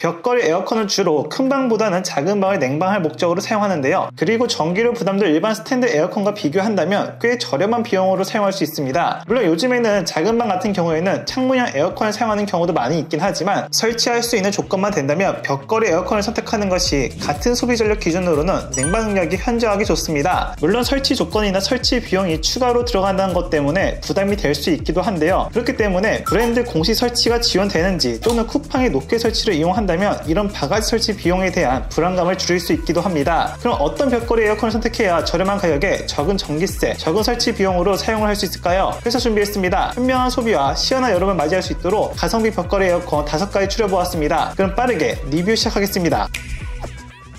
벽걸이 에어컨은 주로 큰 방보다는 작은 방을 냉방할 목적으로 사용하는데요. 그리고 전기료 부담도 일반 스탠드 에어컨과 비교한다면 꽤 저렴한 비용으로 사용할 수 있습니다. 물론 요즘에는 작은 방 같은 경우에는 창문형 에어컨을 사용하는 경우도 많이 있긴 하지만 설치할 수 있는 조건만 된다면 벽걸이 에어컨을 선택하는 것이 같은 소비 전력 기준으로는 냉방 능력이 현저하게 좋습니다. 물론 설치 조건이나 설치 비용이 추가로 들어간다는 것 때문에 부담이 될 수 있기도 한데요. 그렇기 때문에 브랜드 공식 설치가 지원되는지 또는 쿠팡의 높게 설치를 이용한다면 이런 바가지 설치 비용에 대한 불안감을 줄일 수 있기도 합니다. 그럼 어떤 벽걸이 에어컨을 선택해야 저렴한 가격에 적은 전기세, 적은 설치 비용으로 사용을 할 수 있을까요? 그래서 준비했습니다. 현명한 소비와 시원한 여름을 맞이할 수 있도록 가성비 벽걸이 에어컨 5가지 추려보았습니다. 그럼 빠르게 리뷰 시작하겠습니다.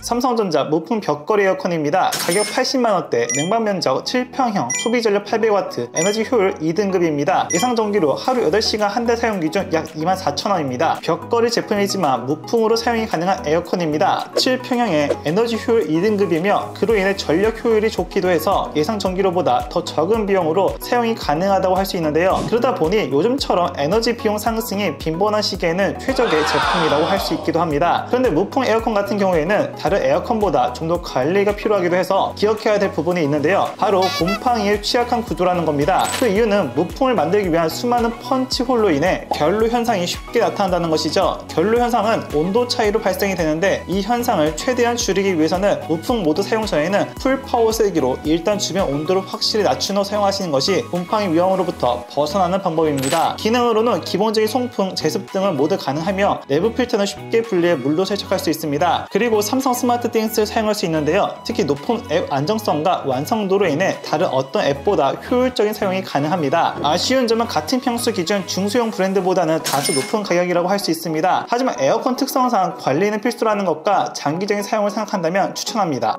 삼성전자 무풍 벽걸이 에어컨입니다. 가격 80만원대, 냉방 면적 7평형, 소비 전력 800W, 에너지 효율 2등급입니다. 예상 전기료 하루 8시간 한 달 사용 기준 약 24,000원입니다. 벽걸이 제품이지만 무풍으로 사용이 가능한 에어컨입니다. 7평형의 에너지 효율 2등급이며 그로 인해 전력 효율이 좋기도 해서 예상 전기료보다 더 적은 비용으로 사용이 가능하다고 할 수 있는데요. 그러다 보니 요즘처럼 에너지 비용 상승이 빈번한 시기에는 최적의 제품이라고 할 수 있기도 합니다. 그런데 무풍 에어컨 같은 경우에는 다른 에어컨보다 좀 더 관리가 필요하기도 해서 기억해야 될 부분이 있는데요. 바로 곰팡이에 취약한 구조라는 겁니다. 그 이유는 무풍을 만들기 위한 수많은 펀치홀로 인해 결로 현상이 쉽게 나타난다는 것이죠. 결로 현상은 온도 차이로 발생이 되는데 이 현상을 최대한 줄이기 위해서는 무풍 모드 사용 전에는 풀 파워 세기로 일단 주변 온도를 확실히 낮춘 후 사용하시는 것이 곰팡이 위험으로부터 벗어나는 방법입니다. 기능으로는 기본적인 송풍, 제습 등은 모두 가능하며 내부 필터는 쉽게 분리해 물로 세척할 수 있습니다. 그리고 삼성 스마트띵스를 사용할 수 있는데요. 특히 높은 앱 안정성과 완성도로 인해 다른 어떤 앱보다 효율적인 사용이 가능합니다. 아쉬운 점은 같은 평수 기준 중소형 브랜드보다는 다소 높은 가격이라고 할 수 있습니다. 하지만 에어컨 특성상 관리는 필수라는 것과 장기적인 사용을 생각한다면 추천합니다.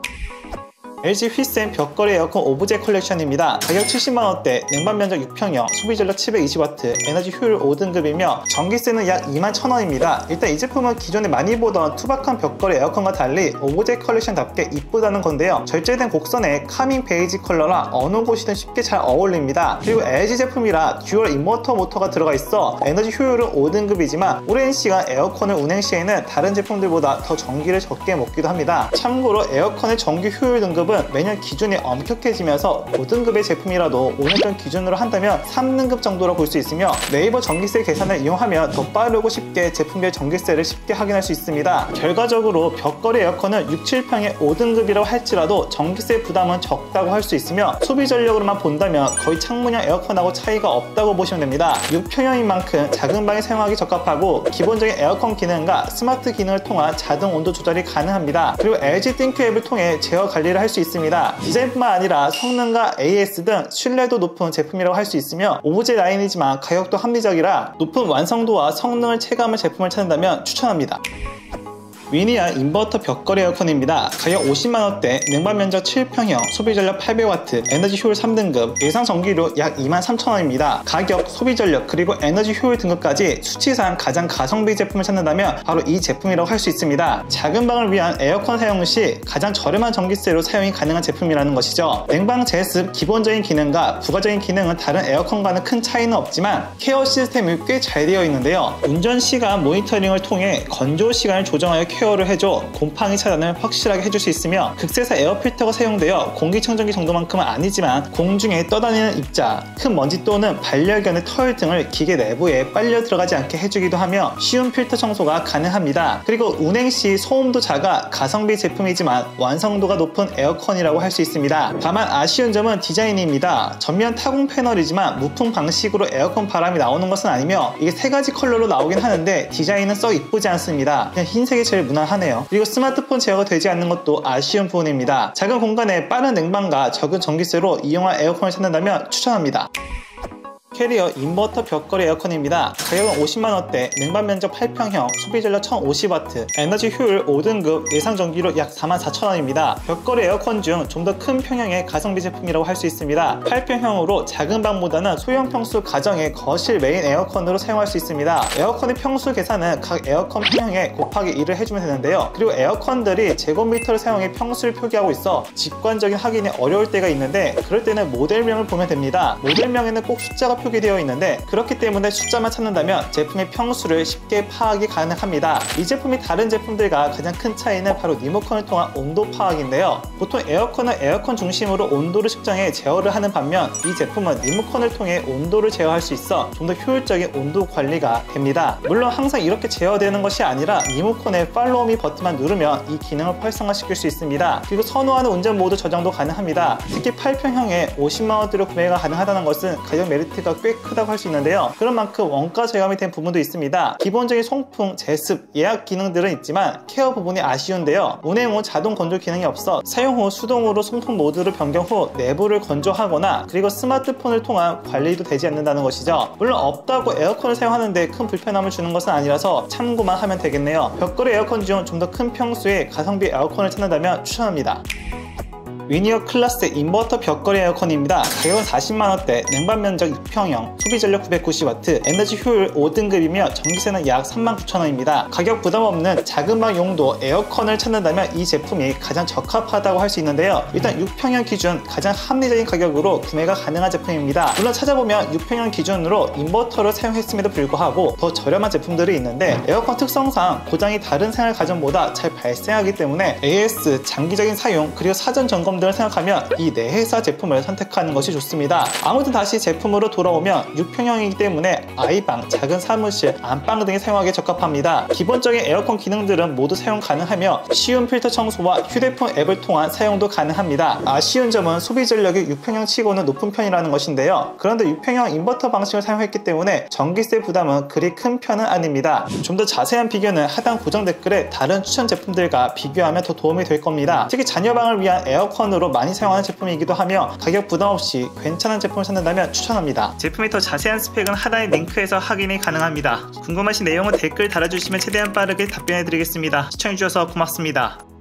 LG 휘센 벽걸이 에어컨 오브제 컬렉션입니다. 가격 70만원대, 냉방 면적 6평형, 소비 전력 720W, 에너지 효율 5등급이며 전기세는 약 21,000원입니다. 일단 이 제품은 기존에 많이 보던 투박한 벽걸이 에어컨과 달리 오브제 컬렉션답게 이쁘다는 건데요. 절제된 곡선에 카밍 베이지 컬러라 어느 곳이든 쉽게 잘 어울립니다. 그리고 LG 제품이라 듀얼 인버터 모터가 들어가 있어 에너지 효율은 5등급이지만 오랜 시간 에어컨을 운행 시에는 다른 제품들보다 더 전기를 적게 먹기도 합니다. 참고로 에어컨의 전기 효율 등급은 매년 기준이 엄격해지면서 5등급의 제품이라도 5년 전 기준으로 한다면 3등급 정도로 볼 수 있으며 네이버 전기세 계산을 이용하면 더 빠르고 쉽게 제품별 전기세를 쉽게 확인할 수 있습니다. 결과적으로 벽걸이 에어컨은 6, 7평의 5등급이라고 할지라도 전기세 부담은 적다고 할 수 있으며 소비 전력으로만 본다면 거의 창문형 에어컨하고 차이가 없다고 보시면 됩니다. 6평형인 만큼 작은 방에 사용하기 적합하고 기본적인 에어컨 기능과 스마트 기능을 통한 자동 온도 조절이 가능합니다. 그리고 LG 띵크 앱을 통해 제어 관리를 할 수 있습니다. 디자인뿐만 아니라 성능과 AS 등 신뢰도 높은 제품이라고 할 수 있으며 오브제 라인이지만 가격도 합리적이라 높은 완성도와 성능을 체감할 제품을 찾는다면 추천합니다. 위니아 인버터 벽걸이 에어컨입니다. 가격 50만원대, 냉방 면적 7평형, 소비 전력 800W, 에너지 효율 3등급, 예상 전기료 약 23,000원입니다. 가격, 소비 전력, 그리고 에너지 효율 등급까지 수치상 가장 가성비 제품을 찾는다면 바로 이 제품이라고 할 수 있습니다. 작은 방을 위한 에어컨 사용 시 가장 저렴한 전기세로 사용이 가능한 제품이라는 것이죠. 냉방 제습 기본적인 기능과 부가적인 기능은 다른 에어컨과는 큰 차이는 없지만 케어 시스템이 꽤 잘 되어 있는데요. 운전 시간 모니터링을 통해 건조 시간을 조정하여 케어를 해줘 곰팡이 차단을 확실하게 해줄 수 있으며 극세사 에어 필터가 사용되어 공기청정기 정도만큼은 아니지만 공중에 떠다니는 입자, 큰 먼지 또는 반려견의 털 등을 기계 내부에 빨려 들어가지 않게 해주기도 하며 쉬운 필터 청소가 가능합니다. 그리고 운행 시 소음도 작아 가성비 제품이지만 완성도가 높은 에어컨이라고 할 수 있습니다. 다만 아쉬운 점은 디자인입니다. 전면 타공 패널이지만 무풍 방식으로 에어컨 바람이 나오는 것은 아니며 이게 3가지 컬러로 나오긴 하는데 디자인은 썩 이쁘지 않습니다. 그냥 흰색이 제일 무난하네요. 그리고 스마트폰 제어가 되지 않는 것도 아쉬운 부분입니다. 작은 공간에 빠른 냉방과 적은 전기세로 이용할 에어컨을 찾는다면 추천합니다. 캐리어 인버터 벽걸이 에어컨입니다. 가격은 50만원대, 냉방 면적 8평형, 소비 전력 1050W, 에너지 효율 5등급, 예상 전기료 약 44,000원입니다. 벽걸이 에어컨 중 좀 더 큰 평형의 가성비 제품이라고 할 수 있습니다. 8평형으로 작은 방보다는 소형 평수 가정의 거실 메인 에어컨으로 사용할 수 있습니다. 에어컨의 평수 계산은 각 에어컨 평형에 곱하기 1을 해주면 되는데요. 그리고 에어컨들이 제곱미터를 사용해 평수를 표기하고 있어 직관적인 확인이 어려울 때가 있는데 그럴 때는 모델명을 보면 됩니다. 모델명에는 꼭 숫자가 표기되어 있는데 그렇기 때문에 숫자만 찾는다면 제품의 평수를 쉽게 파악이 가능합니다. 이 제품이 다른 제품들과 가장 큰 차이는 바로 리모컨을 통한 온도 파악인데요. 보통 에어컨은 에어컨 중심으로 온도를 측정해 제어를 하는 반면 이 제품은 리모컨을 통해 온도를 제어할 수 있어 좀 더 효율적인 온도 관리가 됩니다. 물론 항상 이렇게 제어되는 것이 아니라 리모컨의 팔로우 미 버튼만 누르면 이 기능을 활성화시킬 수 있습니다. 그리고 선호하는 운전 모드 저장도 가능합니다. 특히 8평형에 50만원대로 구매가 가능하다는 것은 가격 메리트가 꽤 크다고 할 수 있는데요. 그런 만큼 원가 저감이 된 부분도 있습니다. 기본적인 송풍, 제습, 예약 기능들은 있지만 케어 부분이 아쉬운데요. 운행 후 자동 건조 기능이 없어 사용 후 수동으로 송풍 모드를 변경 후 내부를 건조하거나 그리고 스마트폰을 통한 관리도 되지 않는다는 것이죠. 물론 없다고 에어컨을 사용하는데 큰 불편함을 주는 것은 아니라서 참고만 하면 되겠네요. 벽걸이 에어컨 중 좀 더 큰 평수의 가성비 에어컨을 찾는다면 추천합니다. 위니어 클래스 인버터 벽걸이 에어컨입니다. 가격은 40만원대, 냉방 면적 6평형, 소비 전력 990W, 에너지 효율 5등급이며 전기세는 약 39,000원입니다. 가격 부담 없는 작은 방 용도 에어컨을 찾는다면 이 제품이 가장 적합하다고 할 수 있는데요. 일단 6평형 기준 가장 합리적인 가격으로 구매가 가능한 제품입니다. 물론 찾아보면 6평형 기준으로 인버터를 사용했음에도 불구하고 더 저렴한 제품들이 있는데 에어컨 특성상 고장이 다른 생활 가전보다 잘 발생하기 때문에 AS, 장기적인 사용, 그리고 사전 점검 을 생각하면 이 네 회사 제품을 선택하는 것이 좋습니다. 아무튼 다시 제품으로 돌아오면 6평형이기 때문에 아이방, 작은 사무실, 안방 등에 사용하기에 적합합니다. 기본적인 에어컨 기능들은 모두 사용 가능하며 쉬운 필터 청소와 휴대폰 앱을 통한 사용도 가능합니다. 아쉬운 점은 소비 전력이 6평형 치고는 높은 편이라는 것인데요. 그런데 6평형 인버터 방식을 사용했기 때문에 전기세 부담은 그리 큰 편은 아닙니다. 좀 더 자세한 비교는 하단 고정 댓글에 다른 추천 제품들과 비교하면 더 도움이 될 겁니다. 특히 자녀방을 위한 에어컨 으로 많이 사용하는 제품이기도 하며 가격 부담 없이 괜찮은 제품을 찾는다면 추천합니다. 제품의 더 자세한 스펙은 하단의 링크에서 확인이 가능합니다. 궁금하신 내용은 댓글 달아주시면 최대한 빠르게 답변해 드리겠습니다. 시청해주셔서 고맙습니다.